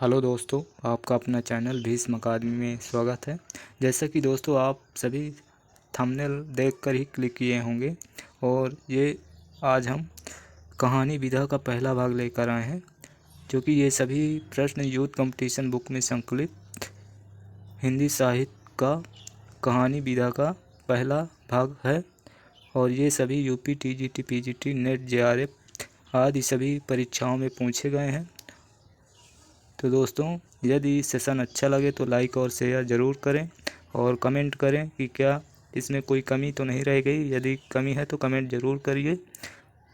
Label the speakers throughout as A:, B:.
A: Hello दोस्तों, आपका अपना चैनल भीष्म अकादमी में स्वागत है। जैसा कि दोस्तों आप सभी थंबनेल देखकर ही क्लिक किए होंगे और ये आज हम कहानी विधा का पहला भाग लेकर आए हैं, जो कि ये सभी प्रश्न यूथ कंपटीशन बुक में संकलित हिंदी साहित्य का कहानी विधा का पहला भाग है और ये सभी UP, TGT, PGT, net, JRF आदि सभी परीक्षाओं में पूछे गए हैं। तो दोस्तों, यदि सेशन अच्छा लगे तो लाइक और शेयर ज़रूर करें और कमेंट करें कि क्या इसमें कोई कमी तो नहीं रह गई। यदि कमी है तो कमेंट ज़रूर करिए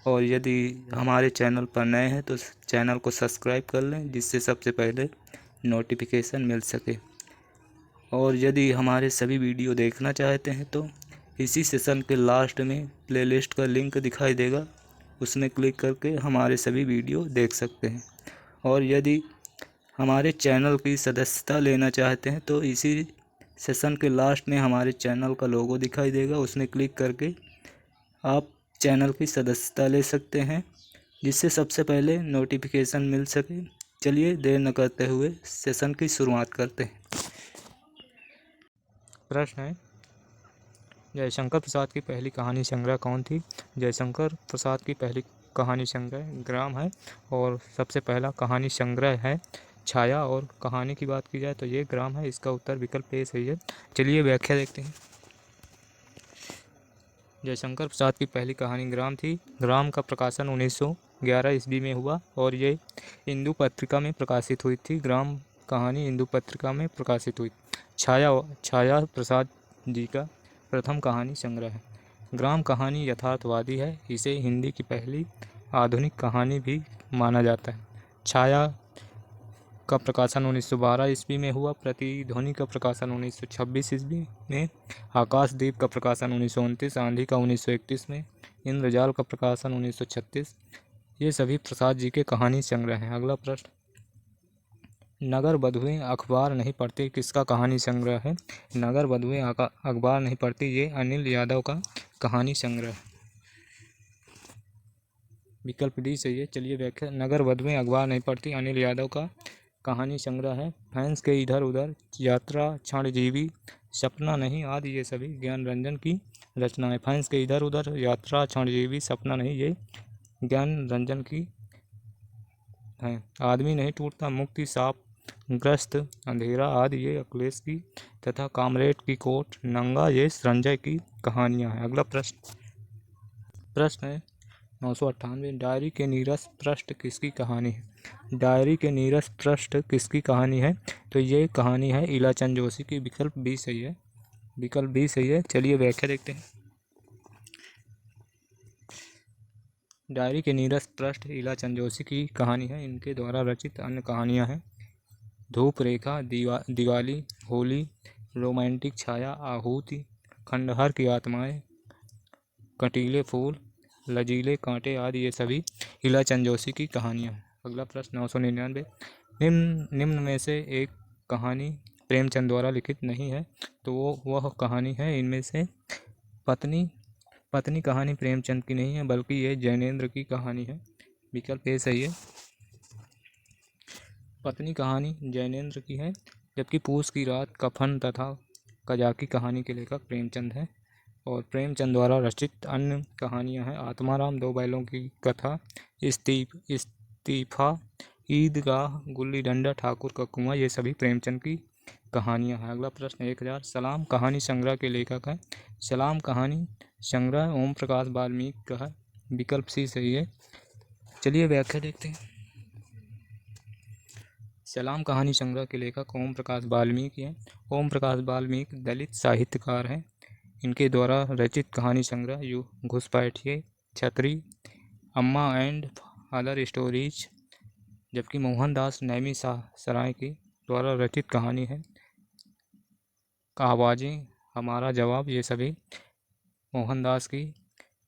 A: और यदि हमारे चैनल पर नए हैं तो चैनल को सब्सक्राइब कर लें, जिससे सबसे पहले नोटिफिकेशन मिल सके। और यदि हमारे सभी वीडियो देखना चाहते हैं तो इसी सेशन के लास्ट में प्लेलिस्ट का लिंक दिखाई देगा, उसमें क्लिक करके हमारे सभी वीडियो देख सकते हैं। और यदि हमारे चैनल की सदस्यता लेना चाहते हैं तो इसी सेशन के लास्ट में हमारे चैनल का लोगो दिखाई देगा, उसमें क्लिक करके आप चैनल की सदस्यता ले सकते हैं, जिससे सबसे पहले नोटिफिकेशन मिल सके। चलिए देर न करते हुए सेशन की शुरुआत करते हैं। प्रश्न है, जयशंकर प्रसाद की पहली कहानी संग्रह कौन थी? जयशंकर प्रसाद की पहली कहानी संग्रह ग्राम है और सबसे पहला कहानी संग्रह है छाया। और कहानी की बात की जाए तो ये ग्राम है, इसका उत्तर विकल्प ए सही है। चलिए व्याख्या देखते हैं। जयशंकर प्रसाद की पहली कहानी ग्राम थी। ग्राम का प्रकाशन 1911 ईस्वी में हुआ और ये हिंदू पत्रिका में प्रकाशित हुई थी। ग्राम कहानी हिंदू पत्रिका में प्रकाशित हुई। छाया प्रसाद जी का प्रथम कहानी संग्रह है। ग्राम कहानी यथार्थवादी है, इसे हिंदी की पहली आधुनिक कहानी भी माना जाता है। छाया का प्रकाशन 1912 ईस्वी में हुआ। प्रतिध्वनि का प्रकाशन 1926 ईस्वी में। आकाशदीप का प्रकाशन 1929, आंधी का 1931 में। इंद्रजाल का प्रकाशन 1936। ये सभी प्रसाद जी के कहानी संग्रह हैं। अगला प्रश्न, नगर बधुएं अखबार नहीं पढ़ती किसका कहानी संग्रह है? नगर बधुएं अखबार नहीं पढ़ती, ये अनिल यादव का कहानी संग्रह है। विकल्प डी सही है। चलिए व्याख्या, नगर बधुएं अखबार नहीं पढ़ती अनिल यादव का कहानी संग्रह है। फैंस के इधर उधर, यात्रा, क्षणजीवी, सपना नहीं आदि ये सभी ज्ञान रंजन की रचना है। फैंस के इधर उधर, यात्रा, क्षणजीवी, सपना नहीं ये ज्ञान रंजन की है। आदमी नहीं टूटता, मुक्ति, सांप ग्रस्त, अंधेरा आदि ये अखिलेश की तथा कामरेड की कोट, नंगा ये संजय की कहानियां हैं। अगला प्रश्न है 998, डायरी के नीरस पृष्ठ किसकी कहानी है? डायरी के नीरस पृष्ठ किसकी कहानी है? तो ये कहानी है इलाचंद जोशी की। विकल्प बी सही है। विकल्प बी सही है। चलिए व्याख्या देखते हैं। डायरी के नीरस पृष्ठ इलाचंद जोशी की कहानी है। इनके द्वारा रचित अन्य कहानियां हैं धूप रेखा, दिवाली, होली, रोमांटिक छाया, आहूति, खंडहर की आत्माएं, कटीले फूल, लजीले कांटे आदि ये सभी इलाचंद जोशी की कहानियाँ हैं। अगला प्रश्न 999, निम्न में से एक कहानी प्रेमचंद द्वारा लिखित नहीं है, तो वह कहानी है इनमें से पत्नी कहानी प्रेमचंद की नहीं है, बल्कि ये जैनेन्द्र की कहानी है। विकल्प ए सही है। पत्नी कहानी जैनेन्द्र की है, जबकि पूस की रात, कफन तथा कजाकी कहानी के लेखक प्रेमचंद हैं। और प्रेमचंद द्वारा रचित अन्य कहानियां हैं आत्माराम, दो बैलों की कथा, इस्तीफा, ईदगाह, गुल्ली डंडा, ठाकुर का कुआं, ये सभी प्रेमचंद की कहानियां हैं। अगला प्रश्न 1000, सलाम कहानी संग्रह के लेखक हैं। सलाम कहानी संग्रह ओम प्रकाश वाल्मीकि का है। विकल्प सी सही है। चलिए व्याख्या देखते हैं। सलाम कहानी संग्रह के लेखक ओम प्रकाश वाल्मीकि हैं। ओम प्रकाश वाल्मीकि दलित साहित्यकार हैं। इनके द्वारा रचित कहानी संग्रह घुसपैठिए, छतरी, अम्मा एंड अदर स्टोरीज, जबकि मोहनदास नैमी सराय की द्वारा रचित कहानी है आवाज़ें, हमारा जवाब, ये सभी मोहनदास की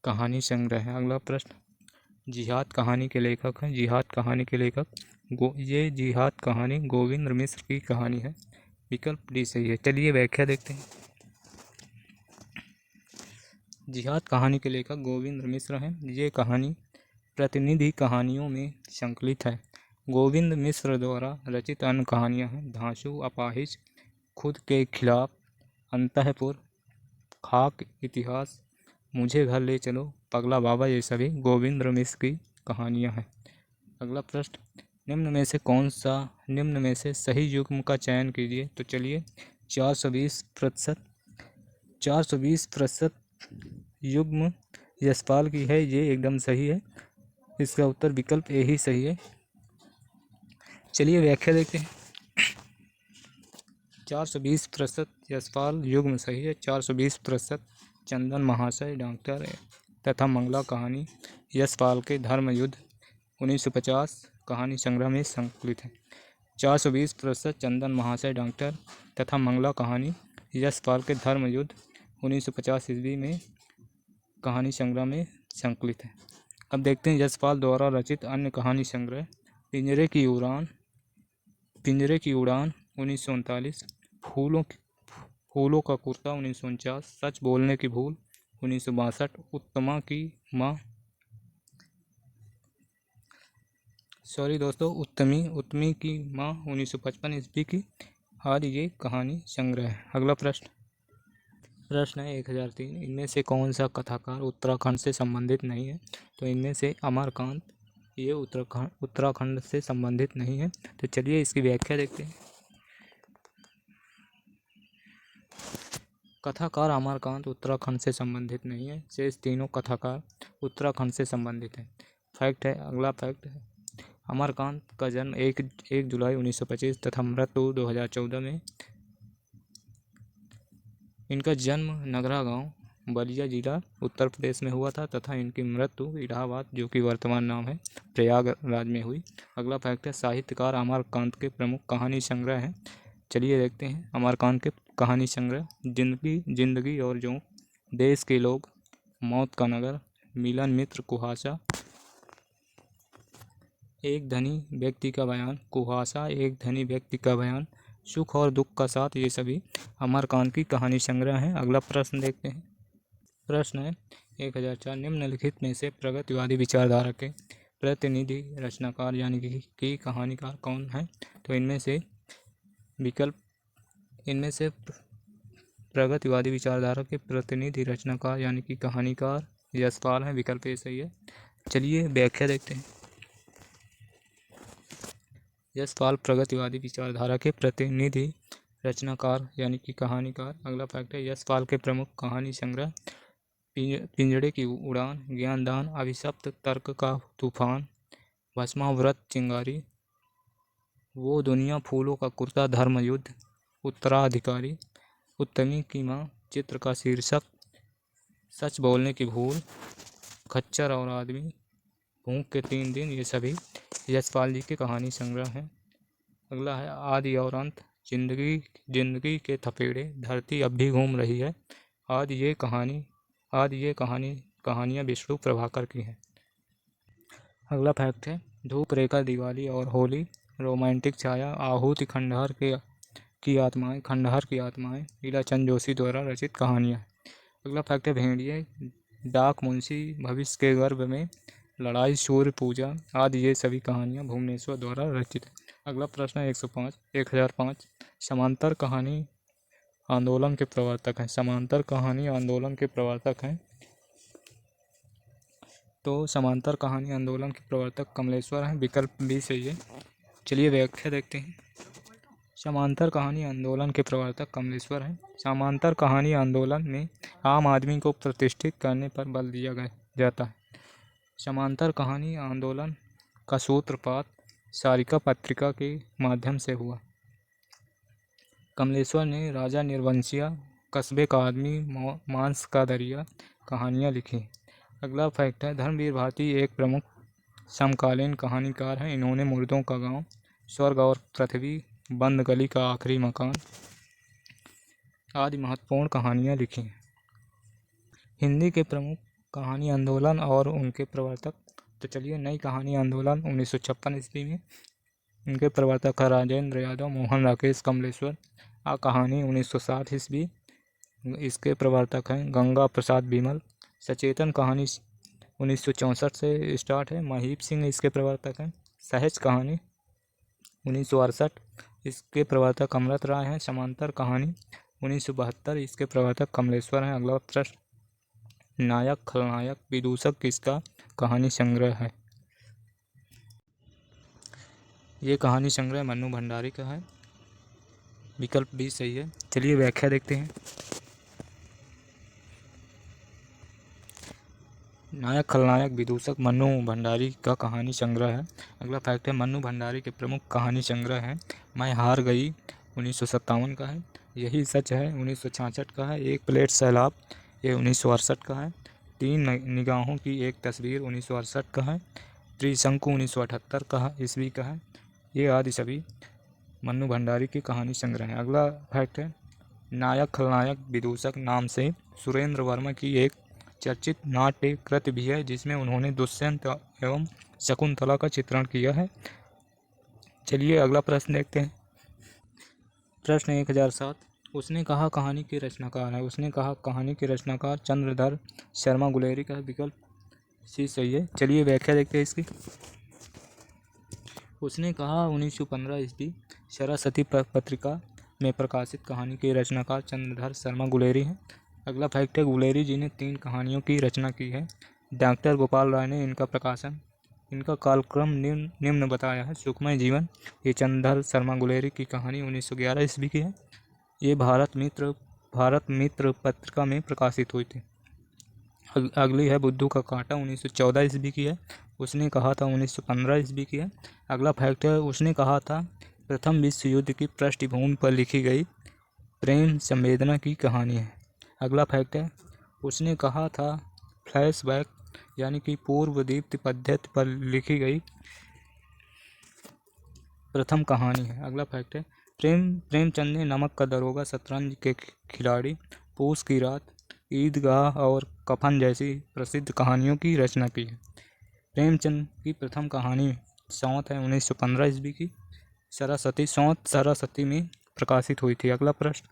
A: कहानी संग्रह है। अगला प्रश्न, जिहाद कहानी के लेखक हैं। जिहाद कहानी के लेखक ये जिहाद कहानी गोविंद मिश्र की कहानी है। विकल्प डी सही है। चलिए व्याख्या देखते हैं। जिहाद कहानी के लेखक गोविंद मिश्र हैं। ये कहानी प्रतिनिधि कहानियों में संकलित है। गोविंद मिश्र द्वारा रचित अन्य कहानियाँ हैं धांसू, अपाहिज, खुद के खिलाफ, अंतःपुर, खाक, इतिहास, मुझे घर ले चलो, पगला बाबा, ये सभी गोविंद मिश्र की कहानियाँ हैं। अगला प्रश्न, निम्न में से सही युग्म का चयन कीजिए। तो चलिए 420% युग्म यशपाल की है, ये एकदम सही है। इसका उत्तर विकल्प ए ही सही है। चलिए व्याख्या देखते हैं। 420% यशपाल युग्म सही है। 420% चंदन महाशय डॉक्टर तथा मंगला कहानी यशपाल के धर्म युद्ध 1950 कहानी संग्रह में संकलित है। 420% चंदन महाशय डॉक्टर तथा मंगला कहानी यशपाल के धर्म युद्ध 1950 ईस्वी में कहानी संग्रह में संकलित है। अब देखते हैं यशपाल द्वारा रचित अन्य कहानी संग्रह। पिंजरे की उड़ान 1939, फूलों का कुर्ता 1949, सच बोलने की भूल 1962, उत्तमी की माँ 1955 ईस्वी की। आज ये कहानी संग्रह है। अगला प्रश्न है 1003, इनमें से कौन सा कथाकार उत्तराखंड से संबंधित नहीं है। तो इनमें से अमरकांत, ये उत्तराखंड से संबंधित नहीं है। तो चलिए इसकी व्याख्या देखते हैं। कथाकार अमरकांत उत्तराखंड से संबंधित नहीं है। शेष तीनों कथाकार उत्तराखंड से संबंधित हैं। फैक्ट है, अगला फैक्ट है, अमरकांत का जन्म 1 जुलाई 1925 तथा मृत्यु 2014 में। इनका जन्म नगरा गांव, बलिया जिला, उत्तर प्रदेश में हुआ था तथा इनकी मृत्यु इलाहाबाद, जो कि वर्तमान नाम है, प्रयागराज में हुई। अगला फैक्ट है, साहित्यकार अमरकांत के प्रमुख कहानी संग्रह हैं। चलिए देखते हैं अमरकांत के कहानी संग्रह। जिंदगी और जोंक, देश के लोग, मौत का नगर, मिलन मित्र, कुहासा, एक धनी व्यक्ति का बयान, सुख और दुख का साथ, ये सभी अमरकांत की कहानी संग्रह हैं। अगला प्रश्न देखते हैं। प्रश्न है 1004, निम्नलिखित में से प्रगतिवादी विचारधारा के प्रतिनिधि रचनाकार यानी कि कहानीकार कौन है। तो इनमें से प्रगतिवादी विचारधारा के प्रतिनिधि रचनाकार यानी कि कहानीकार यशपाल है। विकल्प ए सही है। चलिए व्याख्या देखते हैं। यशपाल प्रगतिवादी विचारधारा के प्रतिनिधि रचनाकार यानी कि कहानीकार। अगला फैक्ट है, यशपाल के प्रमुख कहानी संग्रह पिंजड़े की उड़ान, ज्ञानदान, अभिशप्त, तर्क का तूफान, भस्माव्रत चिंगारी, वो दुनिया, फूलों का कुर्ता, धर्म युद्ध, उत्तराधिकारी, उत्तमी की माँ, चित्र का शीर्षक, सच बोलने की भूल, खच्चर और आदमी, भूख के 3 दिन, ये सभी यशपाल जी के कहानी संग्रह हैं। अगला है आदि और अंत, जिंदगी के थपेड़े, धरती अब भी घूम रही है, आज ये कहानियाँ विष्णु प्रभाकर की हैं। अगला फैक्ट है, धूप रेखा, दिवाली और होली, रोमांटिक छाया, आहुति, खंडहर की आत्माएं, लीलाचंद जोशी द्वारा रचित कहानियाँ। अगला फैक्ट है, भेड़िए, डाक मुंशी, भविष्य के गर्भ में, लड़ाई, सूर्य पूजा, आदि ये सभी कहानियाँ भुवनेश्वर द्वारा रचित है। अगला प्रश्न है 1005, समांतर कहानी आंदोलन के प्रवर्तक हैं। तो समांतर कहानी आंदोलन के प्रवर्तक कमलेश्वर हैं। विकल्प बी सही है। चलिए व्याख्या देखते हैं। समांतर कहानी आंदोलन के प्रवर्तक कमलेश्वर हैं। समांतर कहानी आंदोलन में आम आदमी को प्रतिष्ठित करने पर बल दिया जाता है। समांतर कहानी आंदोलन का सूत्रपात सारिका पत्रिका के माध्यम से हुआ। कमलेश्वर ने राजा निर्वंशिया, कस्बे का आदमी, मांस का दरिया कहानियाँ लिखी। अगला फैक्ट है, धर्मवीर भारती एक प्रमुख समकालीन कहानीकार हैं। इन्होंने मुर्दों का गांव, स्वर्ग और पृथ्वी, बंद गली का आखिरी मकान आदि महत्वपूर्ण कहानियाँ लिखी हैं। हिंदी के प्रमुख कहानी आंदोलन और उनके प्रवर्तक। तो चलिए नई कहानी आंदोलन 1956 ईस्वी में, इनके प्रवर्तक है राजेंद्र यादव, मोहन राकेश कमलेश्वर। कहानी 1960 ईस्वी, इसके प्रवर्तक हैं गंगा प्रसाद बिमल। सचेतन कहानी 1964 से स्टार्ट है, महीप सिंह इसके प्रवर्तक हैं। सहज कहानी 1968। इसके प्रवर्तक अमृत राय हैं। समांतर कहानी 1972। इसके प्रवर्तक कमलेश्वर हैं। अगला प्रश्न, नायक खलनायक विदूषक किसका कहानी संग्रह है? ये कहानी संग्रह मन्नू भंडारी का है। विकल्प बी सही है। चलिए व्याख्या देखते हैं। नायक खलनायक विदूषक मन्नू भंडारी का कहानी संग्रह है। अगला फैक्ट है, मन्नू भंडारी के प्रमुख कहानी संग्रह हैं मैं हार गई 1957 का है, यही सच है 1966 का है, एक प्लेट सैलाब ये 1968 का है, तीन निगाहों की एक तस्वीर 1968 का है, त्रिशंकु 1978 का है ईस्वी का है। ये आदि सभी मन्नू भंडारी की कहानी संग्रह है। अगला फैक्ट है, नायक खलनायक विदूषक नाम से सुरेंद्र वर्मा की एक चर्चित नाट्य कृति भी है जिसमें उन्होंने दुष्यंत एवं शकुंतला का चित्रण किया है। चलिए अगला प्रश्न देखते हैं। प्रश्न 1007। उसने कहा कहानी के रचनाकार है। उसने कहा कहानी के रचनाकार चंद्रधर शर्मा गुलेरी का विकल्प सी सही है। चलिए व्याख्या देखते हैं इसकी। उसने कहा 1915 ईस्वी सरस्वती पत्रिका में प्रकाशित कहानी के रचनाकार चंद्रधर शर्मा गुलेरी हैं। अगला फैक्ट है, गुलेरी जी ने 3 कहानियों की रचना की है। डॉक्टर गोपाल राय ने इनका कालक्रम निम्न बताया है। सुखमय जीवन ये चंद्रधर शर्मा गुलेरी की कहानी 1911 ईस्वी की है। ये भारत मित्र पत्रिका में प्रकाशित हुई थी। अगली है बुद्धू का कांटा 1914 ईस्वी की है। उसने कहा था 1915 ईस्वी की है। अगला फैक्ट है, उसने कहा था प्रथम विश्व युद्ध की पृष्ठभूमि पर लिखी गई प्रेम संवेदना की कहानी है। अगला फैक्ट है, उसने कहा था फ्लैशबैक यानी कि पूर्व दीप्ति पद्धति पर लिखी गई प्रथम कहानी है। अगला फैक्ट है, प्रेमचंद ने नमक का दरोगा, शतरंज के खिलाड़ी, पूस की रात, ईदगाह और कफन जैसी प्रसिद्ध कहानियों की रचना की है। प्रेमचंद की प्रथम कहानी सौंत है 1915 ईस्वी की। सौंत सरस्वती में प्रकाशित हुई थी। अगला प्रश्न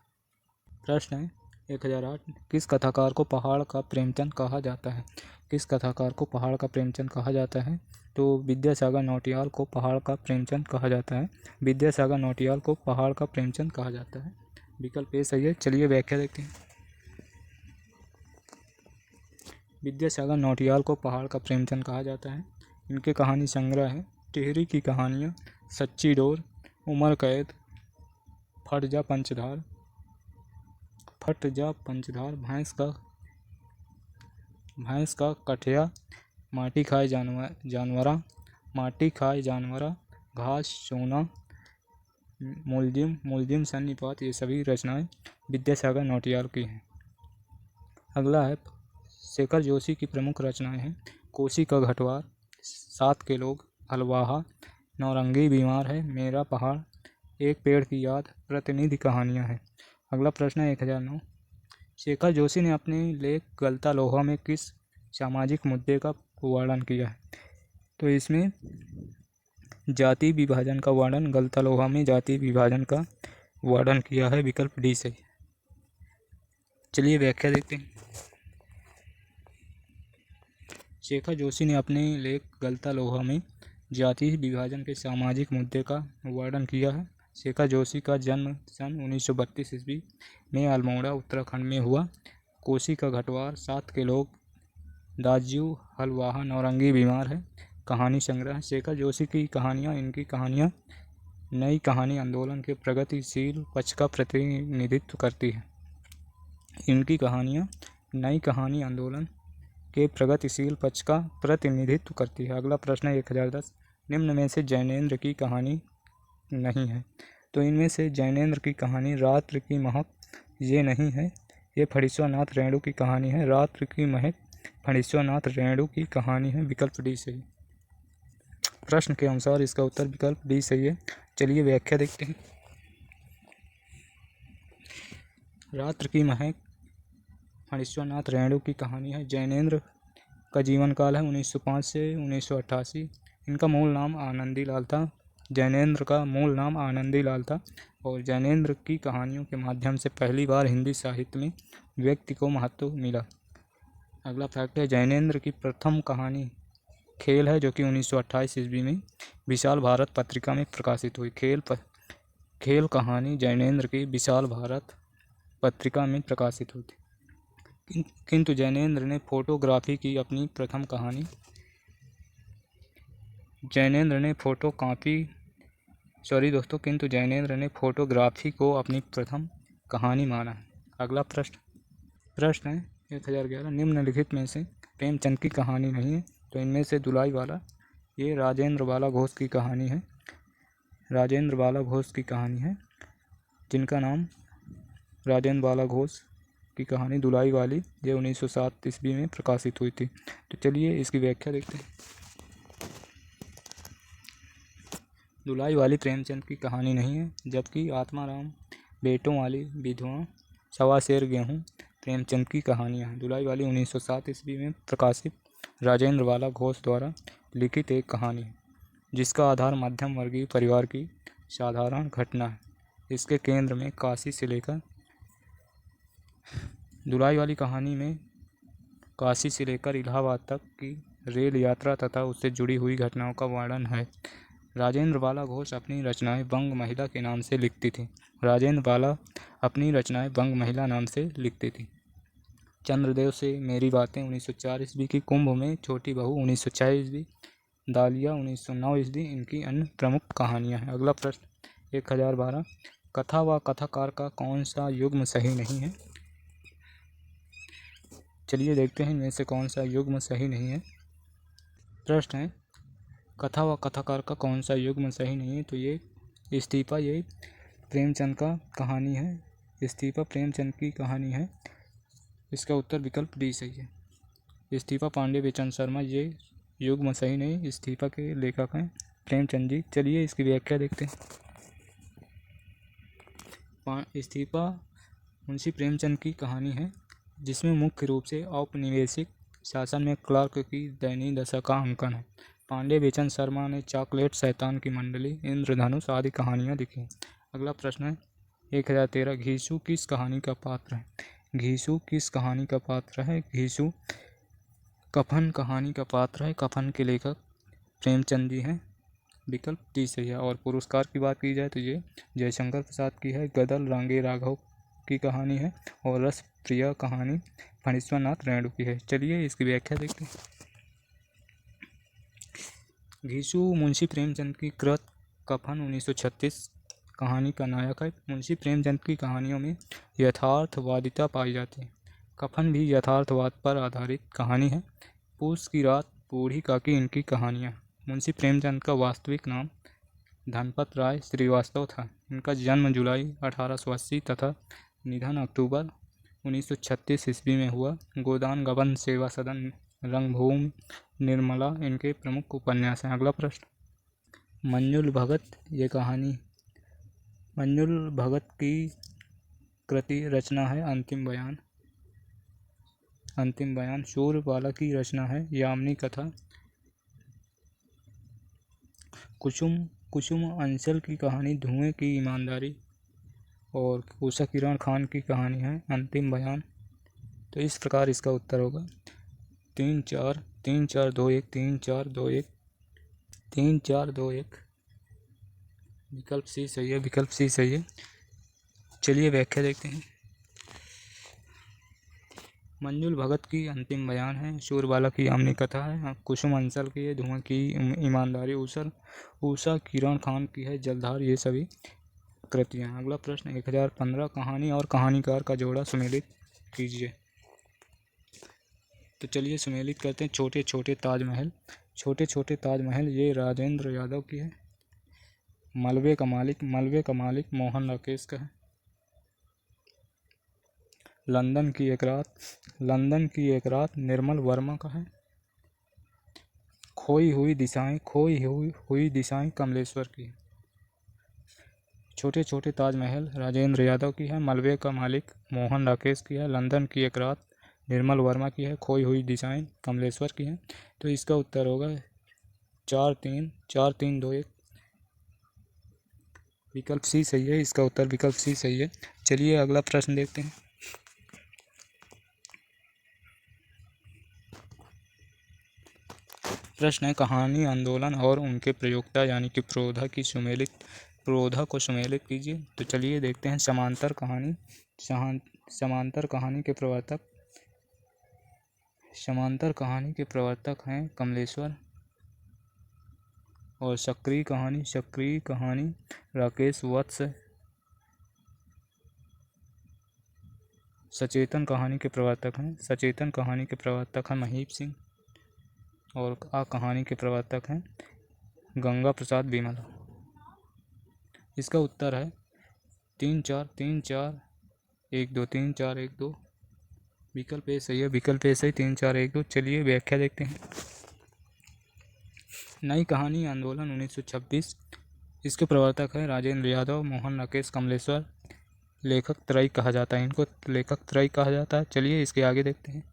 A: है 1008। किस कथाकार को पहाड़ का प्रेमचंद कहा जाता है? किस कथाकार को पहाड़ का प्रेमचंद कहा जाता है? तो विद्यासागर नौटियाल को पहाड़ का प्रेमचंद कहा जाता है। विद्यासागर नौटियाल को पहाड़ का प्रेमचंद कहा जाता है। विकल्प ए सही है। चलिए व्याख्या देखते हैं। विद्यासागर नौटियाल को पहाड़ का प्रेमचंद कहा जाता है। इनके कहानी संग्रह है टिहरी की कहानियाँ, सच्ची डोर, उमर कैद, फट जा पंचधार, भैंस का कठिया, माटी खाए जानवरा, घास सोना, मुलजिम सन्निपात ये सभी रचनाएं विद्यासागर नौटियाल की हैं। अगला है, शेखर जोशी की प्रमुख रचनाएं हैं कोसी का घटवार, 7 के लोग, हलवाहा, नौरंगी बीमार है, मेरा पहाड़, एक पेड़ की याद, प्रतिनिधि कहानियां हैं। अगला प्रश्न है 1009। शेखर जोशी ने अपने लेख गलता लोहा में किस सामाजिक मुद्दे का वर्णन किया है? तो इसमें जाति विभाजन का वर्णन, गलता लोहा में जाति विभाजन का वर्णन किया है। विकल्प डी सही। चलिए व्याख्या देखते हैं। शेखर जोशी ने अपने लेख गलता लोहा में जाति विभाजन के सामाजिक मुद्दे का वर्णन किया है। शेखर जोशी का जन्म सन 1932 ईस्वी में अल्मोड़ा उत्तराखंड में हुआ। कोसी का घटवार, 7 के लोग, दाजू, हलवाहा, नौरंगी बीमार है कहानी संग्रह। शेखर जोशी की कहानियाँ इनकी कहानियाँ नई कहानी आंदोलन के प्रगतिशील पक्ष का प्रतिनिधित्व करती है। इनकी कहानियाँ नई कहानी आंदोलन के प्रगतिशील पक्ष का प्रतिनिधित्व करती है। अगला प्रश्न है 1010। निम्न में से जैनेंद्र की कहानी नहीं है। तो इनमें से जैनेंद्र की कहानी रात्र की महक ये नहीं है। ये फणीश्वरनाथ रेणु की कहानी है। रात्र की महक फणीश्वरनाथ रेणु की कहानी है। विकल्प डी सही। प्रश्न के अनुसार इसका उत्तर विकल्प डी सही है। चलिए व्याख्या देखते हैं। रात्र की महक फणीश्वरनाथ रेणु की कहानी है। जैनेंद्र का जीवन काल है 1905 से 1988। इनका मूल नाम आनंदी लाल था। जैनेंद्र का मूल नाम आनंदी लाल था और जैनेंद्र की कहानियों के माध्यम से पहली बार हिंदी साहित्य में व्यक्ति को महत्व मिला। अगला फैक्ट है, जैनेंद्र की प्रथम कहानी खेल है, जो कि 1928 ईस्वी में विशाल भारत पत्रिका में प्रकाशित हुई। खेल कहानी जैनेंद्र की विशाल भारत पत्रिका में प्रकाशित हुई थी, किंतु जैनेंद्र ने फोटोग्राफी की अपनी प्रथम कहानी किंतु जैनेंद्र ने फोटोग्राफी को अपनी प्रथम कहानी माना है। अगला प्रश्न है 1011, निम्नलिखित में से प्रेमचंद की कहानी नहीं है। तो इनमें से दुलाई वाला, ये राजेंद्र बाला घोष की कहानी है। राजेंद्र बाला घोष की कहानी है, जिनका नाम राजेंद्र बाला घोष की कहानी दुलाई वाली, ये 1907 ईस्वी में प्रकाशित हुई थी। तो चलिए इसकी व्याख्या देखते हैं। दुलाई वाली प्रेमचंद की कहानी नहीं है, जबकि आत्माराम बेटों वाली विधवा, सवा शेर गेहूँ प्रेमचंद की कहानियाँ हैं। दुलाई वाली 1907 ईस्वी में प्रकाशित राजेंद्र बाला घोष द्वारा लिखित एक कहानी है, जिसका आधार मध्यम वर्गीय परिवार की साधारण घटना है। इसके केंद्र में काशी से लेकर दुलाई वाली कहानी में काशी से लेकर इलाहाबाद तक की रेल यात्रा तथा उससे जुड़ी हुई घटनाओं का वर्णन है। राजेंद्र बाला घोष अपनी रचनाएं बंग महिला के नाम से लिखती थी। राजेंद्र बाला अपनी रचनाएं बंग महिला नाम से लिखती थी। चंद्रदेव से मेरी बातें 1904 ईस्वी की, कुंभ में छोटी बहू 1906 ईस्वी, दालिया 1909 ईस्वी इनकी अन्य प्रमुख कहानियां हैं। अगला प्रश्न 1012, कथा व कथाकार का कौन सा युग्म सही नहीं है। चलिए देखते हैं इनमें से कौन सा युग्म सही नहीं है। प्रश्न है, कथा व कथाकार का कौन सा युग्म सही नहीं है। तो ये इस्तीफा, ये प्रेमचंद का कहानी है। इस्तीफा प्रेमचंद की कहानी है। इसका उत्तर विकल्प डी सही है। इस्तीफा पांडे बेचन शर्मा, ये युग्म सही नहीं। इस्तीफा के लेखक हैं प्रेमचंद जी। चलिए इसकी व्याख्या देखते हैं। इस्तीफा मुंशी प्रेमचंद की कहानी है, जिसमें मुख्य रूप से औपनिवेशिक शासन में क्लर्क की दयनीय दशा का अंकन है। पांडे बेचन शर्मा ने चॉकलेट, शैतान की मंडली, इंद्रधनुष आदि कहानियाँ लिखी। अगला प्रश्न है 1013, घीसू किस कहानी का पात्र है। घीसू किस कहानी का पात्र है। घीसू कफन कहानी का पात्र है। कफन के लेखक प्रेमचंद जी हैं। विकल्प डी सही है। और पुरस्कार की बात की जाए तो ये जयशंकर प्रसाद की है। गदल रांगे राघव की कहानी है। और रस प्रिया कहानी फणीश्वर नाथ रेणु की है। चलिए इसकी व्याख्या देखते हैं। घीसू मुंशी प्रेमचंद की कृत कफन 1936 कहानी का नायक है। मुंशी प्रेमचंद की कहानियों में यथार्थवादिता पाई जाती है। कफन भी यथार्थवाद पर आधारित कहानी है। पूस की रात, बूढ़ी काकी इनकी कहानियाँ। मुंशी प्रेमचंद का वास्तविक नाम धनपत राय श्रीवास्तव था। इनका जन्म जुलाई 1880 तथा निधन अक्टूबर 1936 ईस्वी में हुआ। गोदान गबन, सेवा सदन, रंगभूमि, निर्मला इनके प्रमुख उपन्यास हैं। अगला प्रश्न, मंजुल भगत, ये कहानी। मंजुल भगत की कृति रचना है अंतिम बयान। अंतिम बयान शूरबाला की रचना है यामिनी कथा। कुसुम अंचल की कहानी धुएं की ईमानदारी। और उषा किरण खान की कहानी है अंतिम बयान। तो इस प्रकार इसका उत्तर होगा 3-4 3-4-2-1 3-4-2-1 3-4-2-1। विकल्प सी सही है। विकल्प सी सही है। चलिए व्याख्या देखते हैं। मंजुल भगत की अंतिम बयान है। शूरबाला की यामिनी कथा है। कुसुम अंचल की है धुएं की ईमानदारी। उषा किरण खान की है जलधार। ये सभी कृतियाँ। अगला प्रश्न 1015, कहानी और कहानीकार का जोड़ा सुमेलित कीजिए। तो चलिए सुमेलित करते हैं। छोटे छोटे ताजमहल। छोटे छोटे ताजमहल ये राजेंद्र यादव की है। मलबे का मालिक मोहन राकेश का है। लंदन की एक रात निर्मल वर्मा का है। खोई हुई दिशाएं कमलेश्वर की है। छोटे छोटे ताजमहल राजेंद्र यादव की है। मलबे का मालिक मोहन राकेश की है। लंदन की एक रात निर्मल वर्मा की है। खोई हुई दिशाएं कमलेश्वर की है। तो इसका उत्तर होगा 4-3-2-1। विकल्प सी सही है। इसका उत्तर विकल्प सी सही है। चलिए अगला प्रश्न देखते हैं। प्रश्न है कहानी आंदोलन और उनके प्रयोक्ता यानी कि प्रोधा को सुमेलित कीजिए। तो चलिए देखते हैं। समांतर कहानी के प्रवर्तक हैं कमलेश्वर। और सक्रिय कहानी राकेश वत्स। सचेतन कहानी के प्रवर्तक हैं महीप सिंह। और कहानी के प्रवर्तक हैं गंगा प्रसाद बिमल। इसका उत्तर है 3 4 3 4 1 2 3 4 1 2। विकल्प ए सही है। 3 4 1 2। चलिए व्याख्या देखते हैं। नई कहानी आंदोलन 1926। इसके प्रवर्तक है राजेंद्र यादव, मोहन, राकेश, कमलेश्वर। लेखक त्रयी कहा जाता है इनको। चलिए इसके आगे देखते हैं।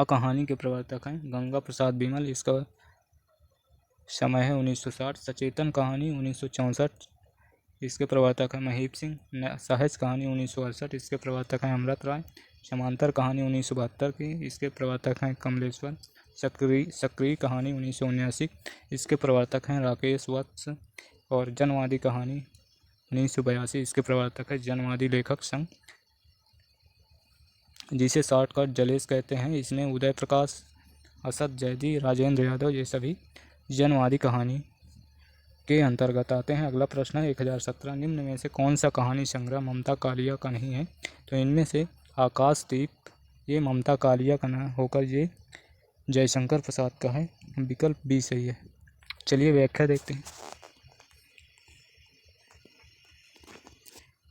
A: कहानी के प्रवर्तक हैं गंगा प्रसाद बिमल। इसका समय है 1960। सचेतन कहानी 1964। इसके प्रवर्तक हैं महीप सिंह। सहज कहानी 1968। इसके प्रवर्तक हैं अमृत राय। समांतर कहानी 1972 की। इसके प्रवर्तक हैं कमलेश्वर। सक्रिय कहानी 1979। इसके प्रवर्तक हैं राकेश वत्स। और जनवादी कहानी 1982। इसके प्रवर्तक है जनवादी लेखक संघ, जिसे शॉर्टकट जलेस कहते हैं। इसमें उदय प्रकाश, असद जैदी, राजेंद्र यादव ये सभी जनवादी कहानी के अंतर्गत आते हैं। अगला प्रश्न है 1017। निम्न में से कौन सा कहानी संग्रह ममता कालिया का नहीं है? तो इनमें से आकाशदीप ये ममता कालिया का न होकर ये जयशंकर प्रसाद का है। विकल्प बी सही है। चलिए व्याख्या देखते हैं।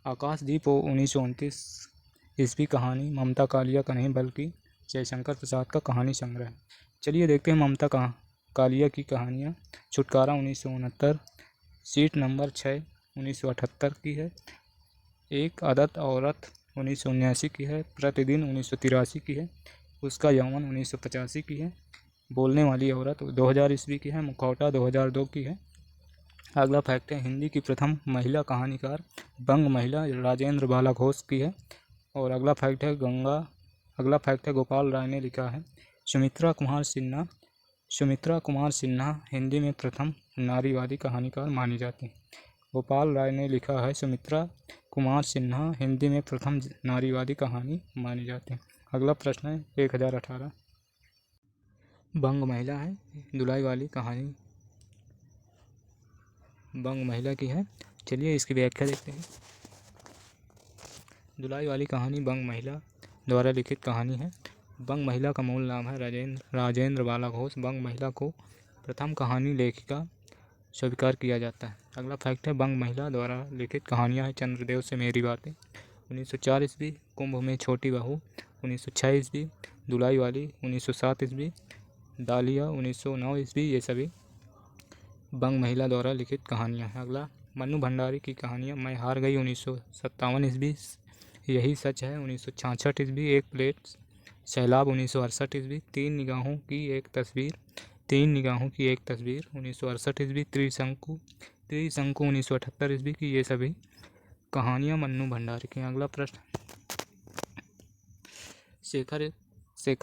A: आकाशदीप 1929 ईस्वी कहानी ममता कालिया का नहीं बल्कि जयशंकर प्रसाद का कहानी संग्रह है। चलिए देखते हैं ममता कालिया की कहानियाँ। छुटकारा 1969। सीट नंबर 6 1978 की है। एक आदत औरत 1979 की है। प्रतिदिन 1983 की है। उसका यौवन 1985 की है। बोलने वाली औरत 2000 ईस्वी की है। मुखौटा 2002 की है। अगला फैक्ट है हिंदी की प्रथम महिला कहानीकार बंग महिला राजेंद्र बाला घोष की है। और अगला फैक्ट है गोपाल राय ने लिखा है। सुमित्रा कुमार सिन्हा हिंदी में प्रथम नारीवादी कहानीकार मानी जाती है। गोपाल राय ने लिखा है सुमित्रा कुमार सिन्हा हिंदी में प्रथम नारीवादी कहानी मानी जाती है। अगला प्रश्न है 1018। बंग महिला है दुलाई वाली कहानी बंग महिला की है। चलिए इसकी व्याख्या देखते हैं। दुलाई वाली कहानी बंग महिला द्वारा लिखित कहानी है। बंग महिला का मूल नाम है राजेंद्र बाला घोष। बंग महिला को प्रथम कहानी लेखिका स्वीकार किया जाता है। अगला फैक्ट है बंग महिला द्वारा लिखित कहानियाँ हैं चंद्रदेव से मेरी बातें 1904 ईस्वी, कुंभ में छोटी बहू 1906 ईस्वी, दुलाई वाली 1907 ईस्वी, डालिया 1909 ईस्वी। ये सभी बंग महिला द्वारा लिखित कहानियाँ हैं। अगला मन्नू भंडारी की कहानियाँ मैं हार गई 1957 ईस्वी, यही सच है 1966 ईस्वी, एक प्लेट सैलाब 1968 ईस्वी, तीन निगाहों की एक तस्वीर 1968 ईस्वी, त्रिशंकु 1978 ईस्वी की। ये सभी कहानियाँ मन्नू भंडारी की। अगला प्रश्न शेखर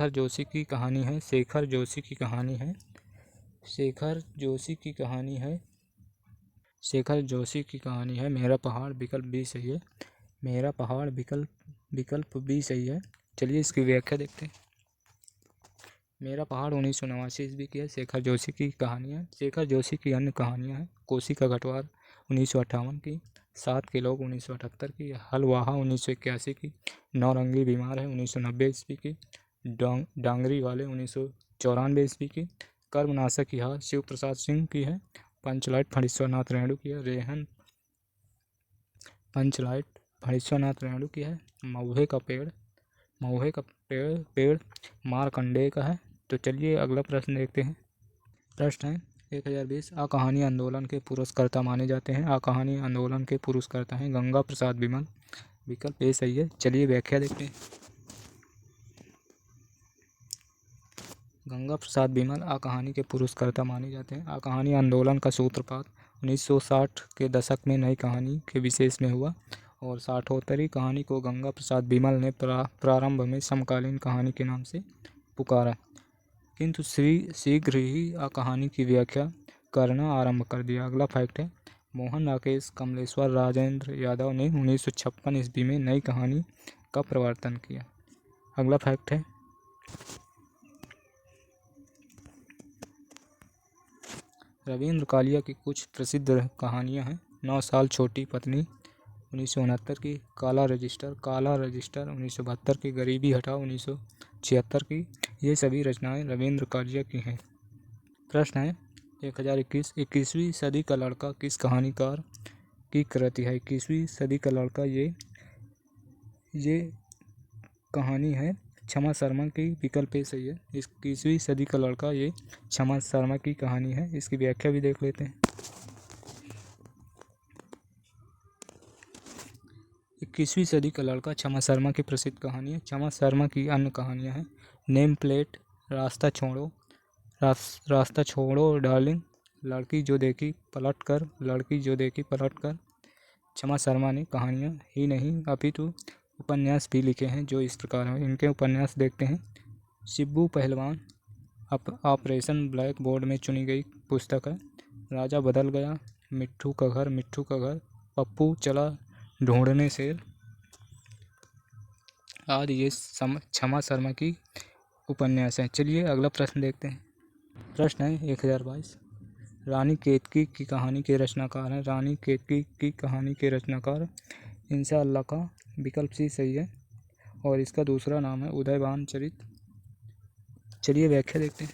A: जोशी की कहानी है। शेखर जोशी की कहानी है मेरा पहाड़। विकल्प बी सही है। मेरा पहाड़ विकल्प बी सही है। चलिए इसकी व्याख्या देखते हैं। मेरा पहाड़ 1989 ईस्वी की है। शेखर जोशी की कहानियाँ। शेखर जोशी की अन्य कहानियाँ हैं कोसी का गठवार 1958 की, 7 के लोग 1978 की, हलवाहा 1981 की, नौरंगी बीमार है 1990 ईस्वी की, डांगरी वाले 1994 ईस्वी की, कर्मनाशक की हार शिव प्रसाद सिंह की है, पंचलाइट फणीश्वरनाथ रेणु की है, रेहन पंचलाइट फणीश्वरनाथ रेणु की है, महुए का पेड़ मारकंडेय का है। तो चलिए अगला प्रश्न देखते हैं। प्रश्न है 1020। कहानी आंदोलन के पुरस्कर्ता माने जाते हैं। कहानी आंदोलन के पुरस्कर्ता हैं गंगा प्रसाद बिमल। विकल्प ए सही है। चलिए व्याख्या देखते हैं। गंगा प्रसाद बिमल कहानी के पुरस्कर्ता माने जाते हैं। कहानी आंदोलन का सूत्रपात 1960 के दशक में नई कहानी के विशेष में हुआ और 60वीं कहानी को गंगा प्रसाद बिमल ने प्रारंभ में समकालीन कहानी के नाम से पुकारा। किंतु शीघ्र ही कहानी की व्याख्या करना आरंभ कर दिया। अगला फैक्ट है, मोहन राकेश कमलेश्वर राजेंद्र यादव ने 1956 ईस्वी में नई कहानी का प्रवर्तन किया। अगला फैक्ट है, रविंद्र कालिया की कुछ प्रसिद्ध कहानियां हैं। 9 साल छोटी पत्नी 1969 की, काला रजिस्टर 1972 की, गरीबी हटाओ 1976 की। ये सभी रचनाएं रविंद्र कालिया की हैं। प्रश्न है 1021, 21वीं सदी का लड़का किस कहानीकार की कृति है? 21वीं सदी का लड़का ये कहानी है क्षमा शर्मा की। विकल्प ए सही है। 21वीं सदी का लड़का ये क्षमा शर्मा की कहानी है। इसकी व्याख्या भी देख लेते हैं। 21वीं सदी का लड़का क्षमा शर्मा की प्रसिद्ध कहानी है। क्षमा शर्मा की अन्य कहानियां हैं नेम प्लेट, रास्ता छोड़ो डार्लिंग, लड़की जो देखी पलट कर। क्षमा शर्मा ने कहानियां ही नहीं अपितु उपन्यास भी लिखे हैं जो इस प्रकार हैं। इनके उपन्यास देखते हैं। शिब्बू पहलवान ऑपरेशन ब्लैक बोर्ड में चुनी गई पुस्तक है। राजा बदल गया, मिट्ठू का घर, पप्पू चला ढूंढने शेर आदि ये क्षमा शर्मा की उपन्यास है। चलिए अगला प्रश्न देखते हैं। प्रश्न है 1022, रानी केतकी की कहानी के रचनाकार हैं। रानी केतकी की कहानी के रचनाकार इंशाअल्लाह का विकल्प सी सही है और इसका दूसरा नाम है उदयभान चरित। चलिए व्याख्या देखते हैं।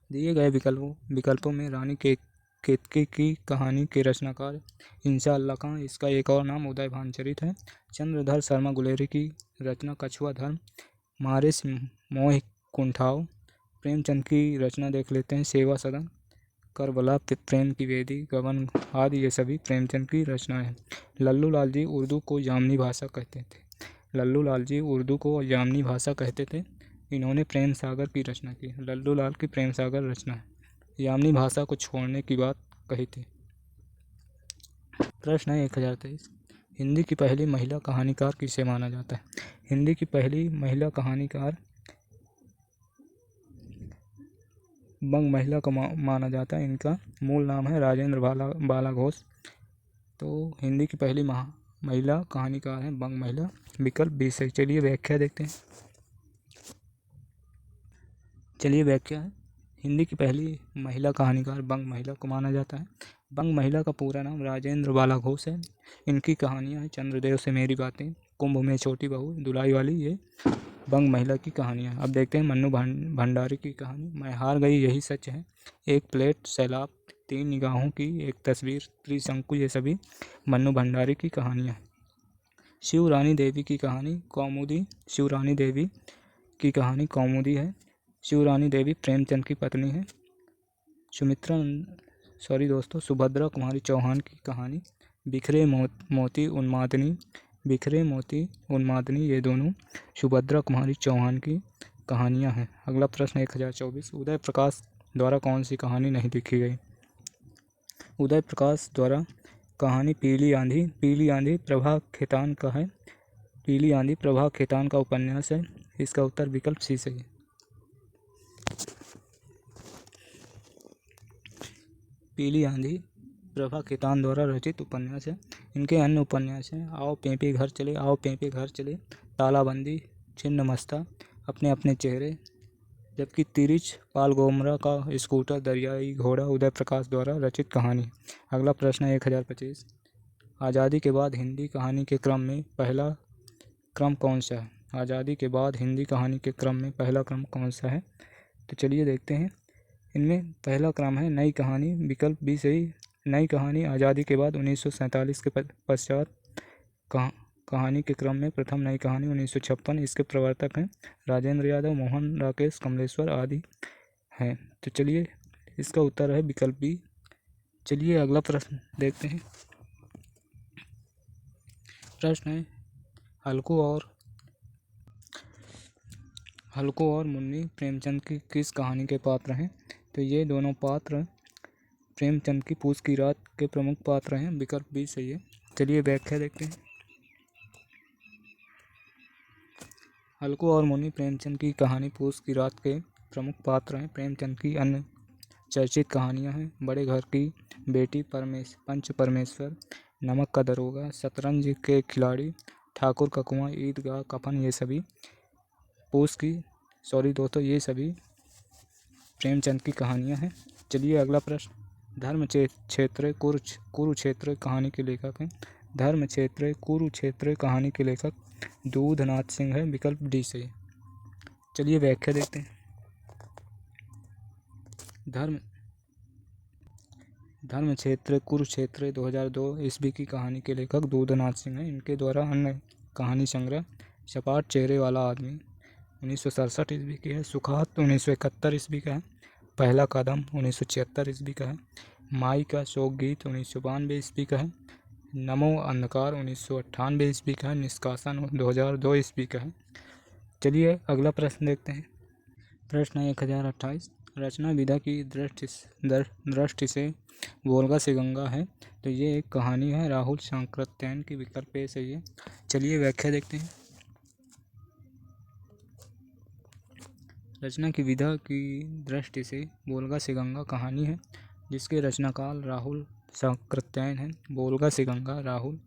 A: दिए गए विकल्पों में रानी केतकी की कहानी के रचनाकार इंशाअल्लाह खां, इसका एक और नाम उदयभान चरित है। चंद्रधर शर्मा गुलेरी की रचना कछुआ धर्म, मारे मोह कुंठाओ। प्रेमचंद की रचना देख लेते हैं सेवा सदन, करबला प्रेम की वेदी, गबन आदि ये सभी प्रेमचंद की रचनाएं हैं। लल्लू लाल जी उर्दू को यामनी भाषा कहते थे। इन्होंने प्रेम सागर की रचना की। लल्लू लाल की प्रेम सागर रचना है। यामनी भाषा को छोड़ने की बात कही थी। प्रश्न है 1023, हिंदी की पहली महिला कहानीकार किसे माना जाता है? हिंदी की पहली महिला कहानीकार बंग महिला को माना जाता है। इनका मूल नाम है राजेंद्र बाला घोष। तो हिंदी की पहली महिला कहानीकार है बंग महिला, विकल्प बी सही। चलिए व्याख्या देखते हैं। हिंदी की पहली महिला कहानीकार बंग महिला को माना जाता है। बंग महिला का पूरा नाम राजेंद्र बाला घोष है। इनकी कहानियाँ हैं चंद्रदेव से मेरी बातें, कुंभ में छोटी बहू, दुलाई वाली, ये बंग महिला की कहानियाँ। अब देखते हैं मन्नू भंडारी की कहानी। मैं हार गई यही सच है, एक प्लेट सैलाब, 3 निगाहों की एक तस्वीर, त्रिशंकु, ये सभी मन्नू भंडारी की कहानियाँ। शिवरानी देवी की कहानी कौमुदी। शिवरानी देवी की कहानी कौमुदी है। शिवरानी देवी प्रेमचंद की पत्नी है। सुभद्रा कुमारी चौहान की कहानी बिखरे मोती उन्मादनी, ये दोनों सुभद्रा कुमारी चौहान की कहानियां हैं। अगला प्रश्न 1024, उदय प्रकाश द्वारा कौन सी कहानी नहीं लिखी गई? उदय प्रकाश द्वारा कहानी पीली आंधी प्रभा खेतान का है। पीली आंधी प्रभा खेतान का उपन्यास है। इसका उत्तर विकल्प सी सही है। पीली आंधी प्रभा खेतान द्वारा रचित उपन्यास है। इनके अन्य उपन्यास हैं आओ पेंपे घर चले, तालाबंदी, छिन्नमस्ता, अपने अपने चेहरे, जबकि तिरिच पाल गोमरा का स्कूटर, दरियाई घोड़ा उदय प्रकाश द्वारा रचित कहानी। अगला प्रश्न है 1025, आज़ादी के बाद हिंदी कहानी के क्रम में पहला क्रम कौन सा है? आज़ादी के बाद हिंदी कहानी के क्रम में पहला क्रम कौन सा है? तो चलिए देखते हैं। इनमें पहला क्रम है नई कहानी, विकल्प बी सही। नई कहानी आज़ादी के बाद 1947 के पश्चात कहानी के क्रम में प्रथम नई कहानी 1956। इसके प्रवर्तक हैं राजेंद्र यादव, मोहन राकेश कमलेश्वर आदि हैं। तो चलिए इसका उत्तर है विकल्प बी। चलिए अगला प्रश्न देखते हैं। प्रश्न है हल्को और मुन्नी प्रेमचंद की किस कहानी के पात्र हैं? तो ये दोनों पात्र प्रेमचंद की पूस की रात के प्रमुख पात्र हैं। विकल्प बी सही है। चलिए व्याख्या देखते हैं। हल्को और मुनि प्रेमचंद की कहानी पूस की रात के प्रमुख पात्र हैं। प्रेमचंद की अन्य चर्चित कहानियाँ हैं बड़े घर की बेटी, पंच परमेश्वर, नमक का दरोगा, शतरंज के खिलाड़ी, ठाकुर का कुआं, ईदगाह कफन, ये सभी ये सभी प्रेमचंद की कहानियाँ हैं। चलिए अगला प्रश्न, धर्म क्षेत्र कुरुक्षेत्र कहानी के लेखक हैं। धर्म क्षेत्र कुरुक्षेत्र कहानी के लेखक दूधनाथ सिंह है, विकल्प डी से। चलिए व्याख्या देखते हैं। धर्म क्षेत्र कुरुक्षेत्र 2002 ईस्वी की कहानी के लेखक दूधनाथ सिंह हैं। इनके द्वारा अन्य कहानी संग्रह सपाट चेहरे वाला आदमी 1967 ईस्वी की है, सुखात 1971 ईस्वी का है, पहला कदम 1976 ईस्वी का है, माई का शोक गीत 1992 ईस्वी का है, नमो अंधकार 1998 ईस्वी का है, निष्कासन 2002 ईस्वी का है। चलिए अगला प्रश्न देखते हैं। प्रश्न 1028, रचना विधा की दृष्टि से वोल्गा से गंगा है, तो ये एक कहानी है राहुल सांकृत्यायन की, विकल्प ए सही है। चलिए व्याख्या देखते हैं। रचना की विधा की दृष्टि से वोल्गा से गंगा कहानी है जिसके रचनाकाल राहुल सांकृत्यायन है। वोल्गा से गंगा राहुल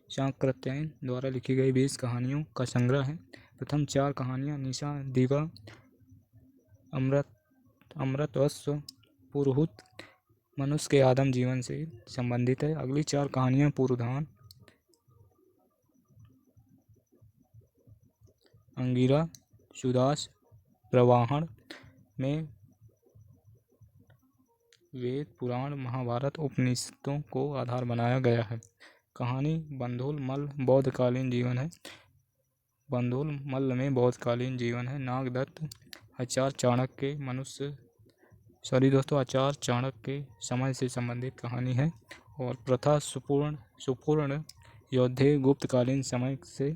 A: सांकृत्यायन द्वारा लिखी गई 20 कहानियों का संग्रह है। प्रथम 4 कहानियाँ निशा, दीवा, अमृतवस्व, पुरुहूत, मनुष्य के आदम जीवन से संबंधित है। अगली 4 कहानियाँ पुरुधान, अंगिरा, सुदास, प्रवाहन में वेद, पुराण, महाभारत, उपनिषदों को आधार बनाया गया है। कहानी बंधुल मल्ल बौद्धकालीन जीवन है। बंधुल मल्ल में बौद्धकालीन जीवन है। नागदत्त आचार्य चाणक्य के समय से संबंधित कहानी है। और प्रथा सुपूर्ण योद्धे गुप्तकालीन समय से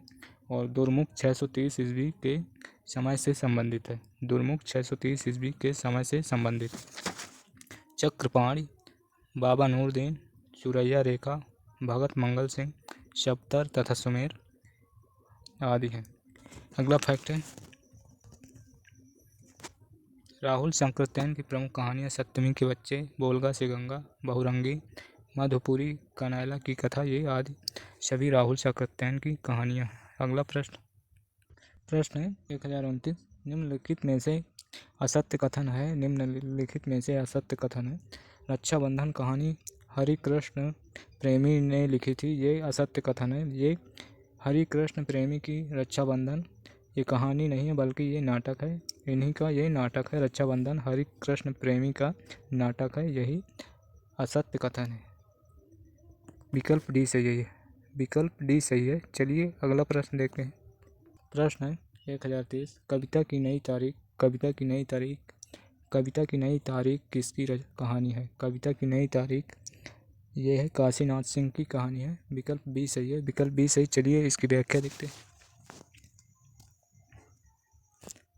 A: और दुर्मुख 630 ईस्वी के समय से संबंधित है। दुर्मुख 630 ईस्वी के समय से संबंधित। चक्रपाणि, बाबा नूरदीन, सुरैया रेखा, भगत मंगल सिंह, शब्दर तथा सुमेर आदि हैं। अगला फैक्ट है, राहुल सांकृत्यायन की प्रमुख कहानियाँ सप्तमी के बच्चे, वोल्गा से गंगा, बहुरंगी, मधुपुरी, कनैला की कथा, ये आदि सभी राहुल सांकृत्यायन की कहानियाँ हैं। अगला प्रश्न है 1029, निम्नलिखित में से असत्य कथन है। रक्षाबंधन कहानी हरिकृष्ण प्रेमी ने लिखी थी, ये असत्य कथन है। ये हरिकृष्ण प्रेमी की रक्षाबंधन ये कहानी नहीं है बल्कि ये नाटक है। इन्हीं का ये नाटक है। रक्षाबंधन हरिकृष्ण प्रेमी का नाटक है, यही असत्य कथन है। विकल्प डी सही है। चलिए अगला प्रश्न देखते हैं। प्रश्न है 1023, कविता की नई तारीख किसकी कहानी है? कविता की नई तारीख ये है काशीनाथ सिंह की कहानी है। विकल्प बी सही। चलिए इसकी व्याख्या देखते हैं।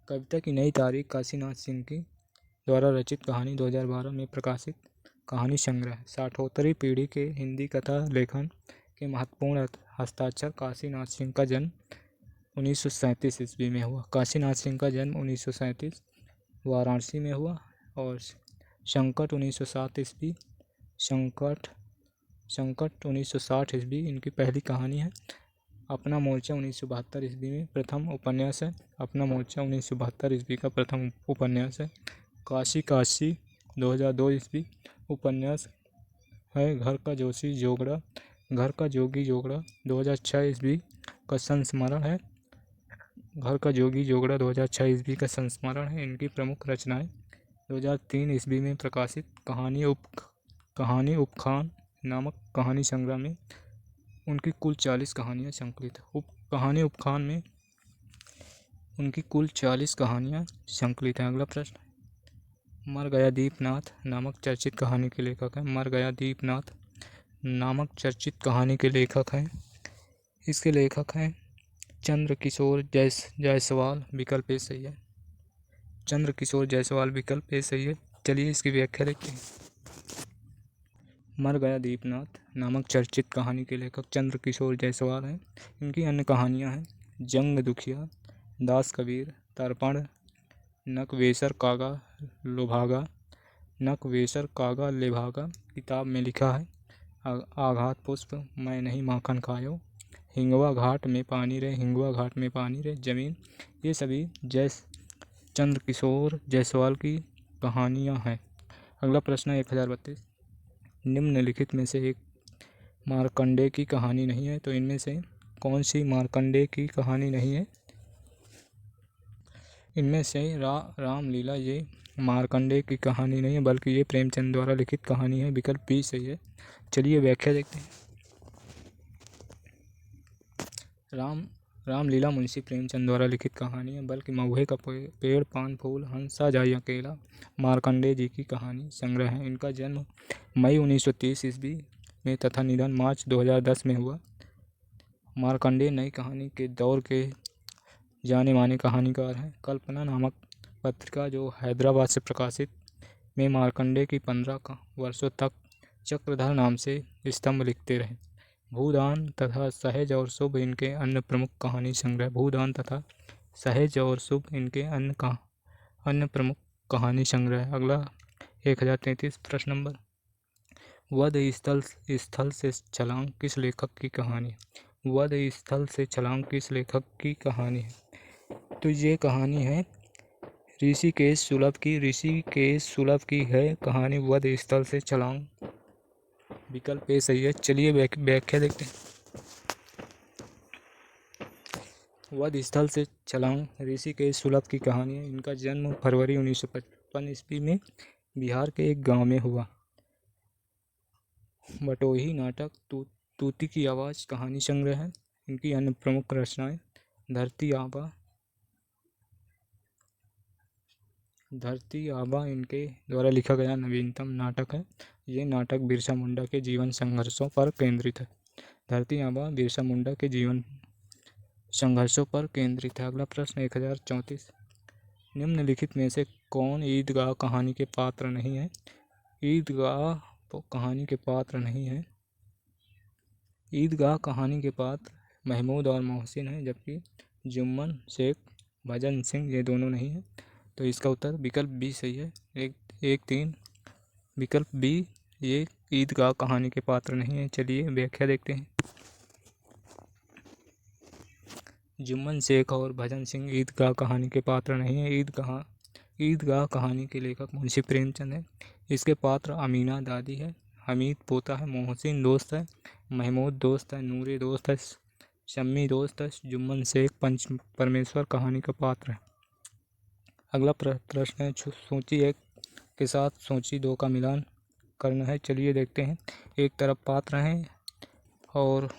A: कविता की नई तारीख काशीनाथ सिंह की द्वारा रचित कहानी 2012 में प्रकाशित कहानी संग्रह। 60वीं पीढ़ी के हिंदी कथा लेखन के महत्वपूर्ण हस्ताक्षर। काशीनाथ सिंह का जन्म 1937 ईस्वी में हुआ। काशीनाथ सिंह का जन्म 1937 वाराणसी में हुआ। और संकट 1907 ईस्वी संकट 1960 ईस्वी इनकी पहली कहानी है। अपना मोर्चा 1972 ईस्वी में प्रथम उपन्यास है। अपना मोर्चा 1972 ईस्वी का प्रथम उपन्यास है। काशी 2002 ईस्वी उपन्यास है। घर का जोगी जोगड़ा 2006 ईस्वी का संस्मरण है। घर का जोगी जोगड़ा 2006 ईस्वी का संस्मरण है। इनकी प्रमुख रचनाएं 2003 ईस्वी में प्रकाशित कहानी उपखान नामक कहानी संग्रह में उनकी कुल 40 कहानियाँ संकलित है। कहानी उपखान में उनकी कुल 40 कहानियाँ संकलित हैं। अगला प्रश्न, मर गया दीपनाथ नामक चर्चित कहानी के लेखक हैं। इसके लेखक हैं चंद्रकिशोर जायसवाल, विकल्प ए सही है। चंद्रकिशोर जायसवाल विकल्प ए सही है। चलिए इसकी व्याख्या देखते हैं। मर गया दीपनाथ नामक चर्चित कहानी के लेखक चंद्रकिशोर जायसवाल हैं। इनकी अन्य कहानियां हैं जंग दुखिया, दास कबीर, तर्पण, नकवेसर कागा लोभागा, नकवेसर कागा लेभागा किताब में लिखा है। आघात पुष्प, मैं नहीं माखन खायो, हिंगवा घाट में पानी रे, हिंगवा घाट में पानी रे, जमीन। ये सभी चंद्रकिशोर जायसवाल की कहानियाँ हैं। अगला प्रश्न है 1032। निम्नलिखित में से एक मार्कंडेय की कहानी नहीं है, तो इनमें से कौन सी मार्कंडेय की कहानी नहीं है? इनमें से रामलीला ये मार्कंडेय की कहानी नहीं है, बल्कि ये प्रेमचंद द्वारा लिखित कहानी है। विकल्प बी सही है। चलिए व्याख्या देखते हैं। रामलीला मुंशी प्रेमचंद द्वारा लिखित कहानी है, बल्कि महुए का पेड़, पान फूल, हंसा जाई अकेला मार्कंडेय जी की कहानी संग्रह है। इनका जन्म मई 1930 ईस्वी में तथा निधन मार्च 2010 में हुआ। मार्कंडेय नई कहानी के दौर के जाने माने कहानीकार हैं। कल्पना नामक पत्रिका जो हैदराबाद से प्रकाशित में मार्कंडेय की 15 वर्षों तक चक्रधर नाम से स्तंभ लिखते रहे। भूदान तथा सहज और शुभ इनके अन्य प्रमुख कहानी संग्रह। भूदान तथा सहज और शुभ इनके अन्य प्रमुख कहानी संग्रह। अगला 1033 प्रश्न नंबर। वध स्थल से छलांग किस लेखक की कहानी है? वध स्थल से छलांग किस लेखक की कहानी है? तो ये कहानी है ऋषिकेश सुलभ की है कहानी वध स्थल से छलांग। विकल्प ए सही है। चलिए व्याख्या देखते हैं। वध स्थल से छलांग ऋषिकेश सुलभ की कहानी है। इनका जन्म फरवरी 1955 ईस्वी में बिहार के एक गांव में हुआ। बटोही नाटक, तूती की आवाज़ कहानी संग्रह है। इनकी अन्य प्रमुख रचनाएं धरती आबा इनके द्वारा लिखा गया नवीनतम नाटक है। ये नाटक बिरसा मुंडा के जीवन संघर्षों पर केंद्रित है। धरती आबा बिरसा मुंडा के जीवन संघर्षों पर केंद्रित है। अगला प्रश्न 1034। निम्नलिखित में से कौन ईदगाह कहानी के पात्र नहीं है? ईदगाह कहानी के पात्र नहीं है। ईदगाह कहानी के पात्र महमूद और मोहसिन हैं, जबकि जुम्मन शेख, भजन सिंह ये दोनों नहीं हैं। तो इसका उत्तर विकल्प बी सही है। 1-3 विकल्प बी ये ईदगाह कहानी के पात्र नहीं है। चलिए व्याख्या देखते हैं। जुम्मन शेख और भजन सिंह ईदगाह कहानी के पात्र नहीं है। ईदगाह कहानी के लेखक मुंशी प्रेमचंद है। इसके पात्र अमीना दादी है, हमीद पोता है, मोहसिन दोस्त है, महमूद दोस्त है, नूरे दोस्त है, शम्मी दोस्त है, जुम्मन शेख पंच परमेश्वर कहानी का पात्र है। अगला प्रश्न है सूची 1 के साथ सूची 2 का मिलान करना है। चलिए देखते हैं। एक तरफ पात्र हैं और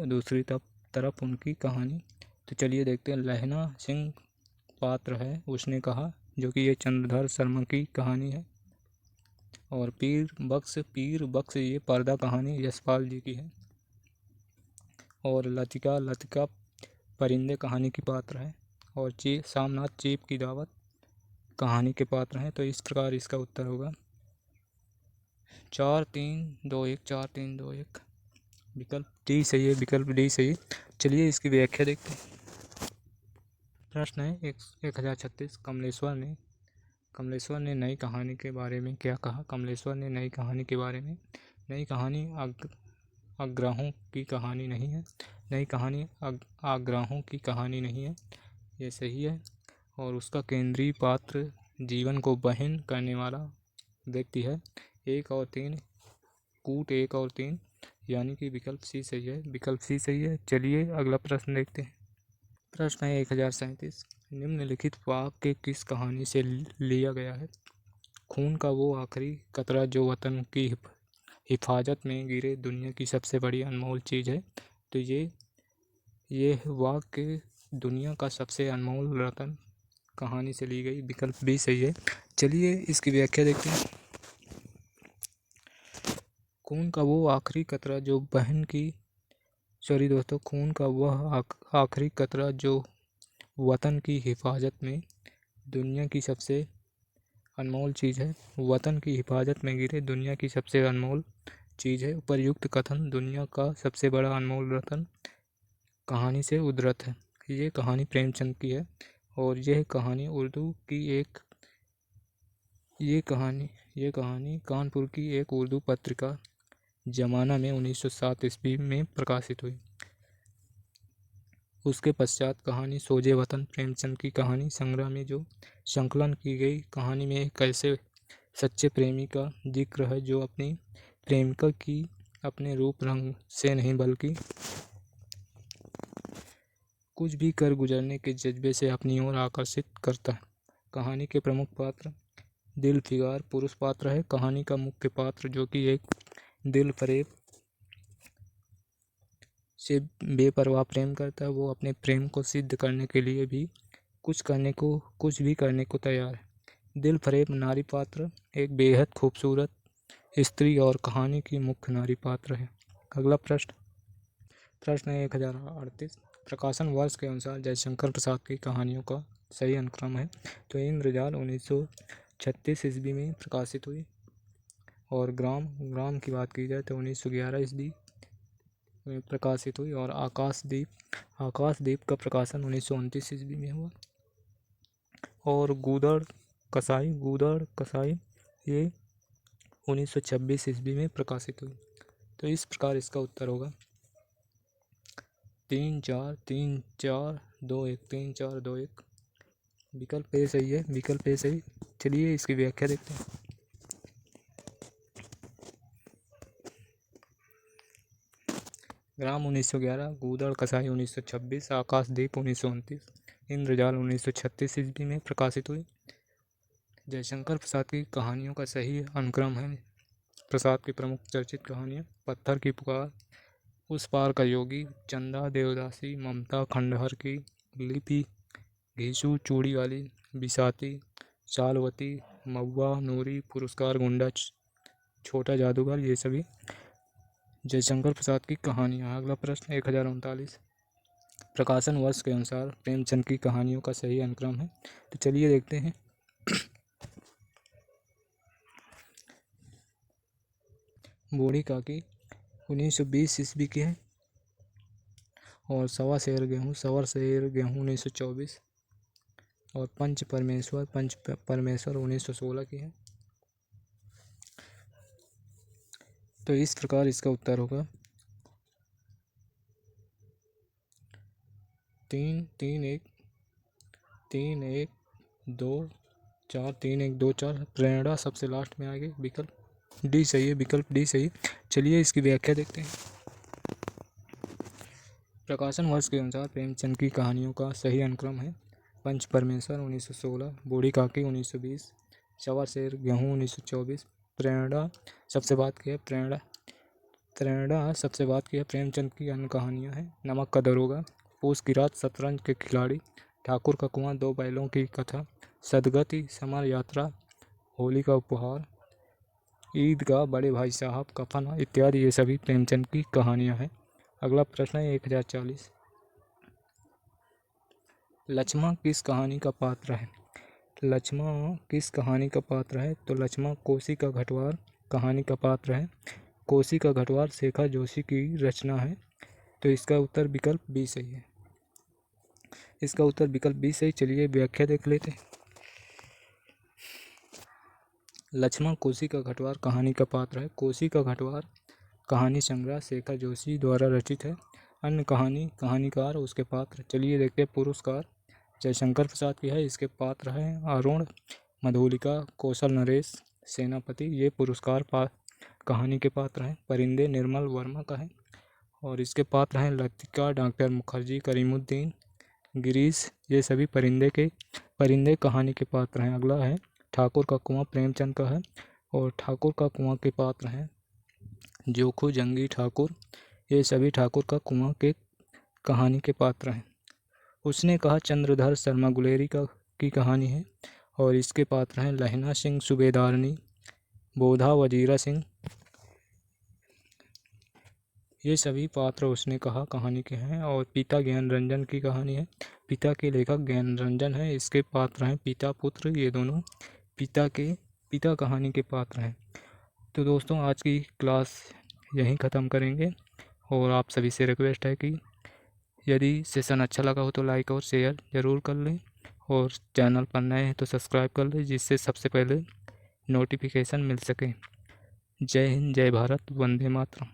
A: दूसरी तरफ उनकी कहानी। तो चलिए देखते हैं। लहना सिंह पात्र है, उसने कहा, जो कि ये चंद्रधर शर्मा की कहानी है। और पीर बख्श ये पर्दा कहानी यशपाल जी की है। और लतिका परिंदे कहानी की पात्र है। और सामनाथ चीप की दावत कहानी के पात्र हैं। तो इस प्रकार इसका उत्तर होगा 4-3-2-1 4-3-2-1। विकल्प डी सही है। विकल्प डी सही। चलिए इसकी व्याख्या देखते हैं। प्रश्न है 1036। कमलेश्वर ने नई कहानी के बारे में क्या कहा? कमलेश्वर ने नई कहानी के बारे में, नई कहानी आग्रहों की कहानी नहीं है। नई कहानी आग्रहों की कहानी नहीं है, ये सही है। और उसका केंद्रीय पात्र जीवन को बहन करने वाला व्यक्ति है। 1 और 3 कूट 1 और 3 यानी कि विकल्प सी सही है। विकल्प सी सही है। चलिए अगला प्रश्न देखते हैं। प्रश्न है 1037। निम्नलिखित वाक्य किस कहानी से लिया गया है? खून का वो आखिरी कतरा जो वतन की हिफाजत में गिरे दुनिया की सबसे बड़ी अनमोल चीज़ है। तो ये वाक्य दुनिया का सबसे अनमोल रतन कहानी से ली गई। विकल्प भी सही है। चलिए इसकी व्याख्या देखते हैं। खून का वो आखिरी कतरा जो खून का वह आखिरी कतरा जो वतन की हिफाजत में दुनिया की सबसे अनमोल चीज़ है। वतन की हिफाजत में गिरे दुनिया की सबसे अनमोल चीज़ है। उपर्युक्त कथन दुनिया का सबसे बड़ा अनमोल रतन कहानी से उद्धृत है। ये कहानी प्रेमचंद की है और यह कहानी उर्दू की एक ये कहानी कानपुर की एक उर्दू पत्रिका ज़माना में 1907 ईस्वी में प्रकाशित हुई। उसके पश्चात कहानी सोजे वतन प्रेमचंद की कहानी संग्रह में जो संकलन की गई कहानी में एक ऐसे सच्चे प्रेमी का जिक्र है जो अपनी प्रेमिका की अपने रूप रंग से नहीं बल्कि कुछ भी कर गुजरने के जज्बे से अपनी ओर आकर्षित करता है। कहानी के प्रमुख पात्र दिल फिगार पुरुष पात्र है। कहानी का मुख्य पात्र जो कि एक दिल फरेब से बेपरवाह प्रेम करता है, वो अपने प्रेम को सिद्ध करने के लिए भी कुछ भी करने को तैयार है। दिल फरेब नारी पात्र एक बेहद खूबसूरत स्त्री और कहानी की मुख्य नारी पात्र है। अगला प्रश्न है 1038। प्रकाशन वर्ष के अनुसार जयशंकर प्रसाद की कहानियों का सही अनुक्रम है। तो इंद्रजाल 1936 ईस्वी में प्रकाशित हुई और ग्राम की बात की जाए तो 1911 ईस्वी में प्रकाशित हुई और आकाशदीप का प्रकाशन 1929 ईस्वी में हुआ और गूदड़ कसाई ये 1926 ईस्वी में प्रकाशित हुई। तो इस प्रकार इसका उत्तर होगा 3 4 3 4 2 1 3 4 2 1। विकल्प ए सही है, विकल्प ए सही। चलिए इसकी व्याख्या देखते हैं। ग्राम 1911, गूदड़ कसाई 1926, आकाशदीप 1929, इंद्रजाल 1936 ईस्वी में प्रकाशित हुई। जयशंकर प्रसाद की कहानियों का सही अनुक्रम है। प्रसाद की प्रमुख चर्चित कहानियाँ पत्थर की पुकार, उस पार का योगी, चंदा देवदासी, ममता खंडहर की लिपि, घीसू चूड़ी वाली, बिसाती, चालवती, महुआ नूरी, पुरस्कार गुंडा, छोटा जादूगर, ये सभी जयशंकर प्रसाद की कहानियाँ। अगला प्रश्न 1039। प्रकाशन वर्ष के अनुसार प्रेमचंद की कहानियों का सही अनुक्रम है। तो चलिए देखते हैं। बूढ़ी काकी 1920 ईस्वी की है और सवा शेर गेहूँ 1924 और पंच परमेश्वर 1916 की है। तो इस प्रकार इसका उत्तर होगा 3 3 1 3 1 2 4 3 1 2 4। प्रेरणा सबसे लास्ट में आएगी। विकल्प डी सही है, विकल्प डी सही। चलिए इसकी व्याख्या देखते हैं। प्रकाशन वर्ष के अनुसार प्रेमचंद की कहानियों का सही अनुक्रम है। पंच परमेश्वर 1916, बूढ़ी काकी 1920, सवा शेर गेहूँ 1924। प्रेरणा सबसे बात की है प्रेमचंद की अन्य कहानियाँ हैं नमक का दरोगा, पूस की रात, शतरंज के खिलाड़ी, ठाकुर का कुआं, दो बैलों की कथा, सदगति, समर यात्रा, होली का उपहार, ईद का बड़े भाई साहब, कफन इत्यादि ये सभी प्रेमचंद की कहानियाँ हैं। अगला प्रश्न है 1040। लक्ष्मण किस कहानी का पात्र है? लक्ष्मण किस कहानी का पात्र है? तो लक्ष्मण कोसी का घटवार कहानी का पात्र है। कोसी का घटवार शेखर जोशी की रचना है। तो इसका उत्तर विकल्प बी सही है। इसका उत्तर विकल्प बी सही। चलिए व्याख्या देख लेते हैं। लक्ष्मण कोसी का घटवार कहानी का पात्र है। कोसी का घटवार कहानी संग्रह शेखर जोशी द्वारा रचित है। अन्य कहानीकार उसके पात्र चलिए देखते हैं। पुरस्कार जयशंकर प्रसाद की है। इसके पात्र हैं अरुण, मधुलिका, कौशल नरेश, सेनापति। ये पुरस्कार कहानी के पात्र हैं। परिंदे निर्मल वर्मा का है और इसके पात्र हैं लतिका, डॉक्टर मुखर्जी, करीमुद्दीन, गिरीश। ये सभी परिंदे कहानी के पात्र हैं। अगला है ठाकुर का कुआं प्रेमचंद का है और ठाकुर का कुआं के पात्र हैं जोखू, जंगी, ठाकुर। ये सभी ठाकुर का कुआं के कहानी के पात्र हैं। उसने कहा चंद्रधर शर्मा गुलेरी की कहानी है और इसके पात्र हैं लहना सिंह, सूबेदारनी, बोधा, वजीरा सिंह। ये सभी पात्र उसने कहा कहानी के हैं। और पिता ज्ञान रंजन की कहानी है। पिता के लेखक ज्ञान रंजन है। इसके पात्र हैं पिता पुत्र। ये दोनों पिता कहानी के पात्र हैं। तो दोस्तों आज की क्लास यहीं ख़त्म करेंगे और आप सभी से रिक्वेस्ट है कि यदि सेशन अच्छा लगा हो तो लाइक और शेयर ज़रूर कर लें, और चैनल पर नए हैं तो सब्सक्राइब कर लें, जिससे सबसे पहले नोटिफिकेशन मिल सके। जय हिंद, जय भारत, वंदे मातरम।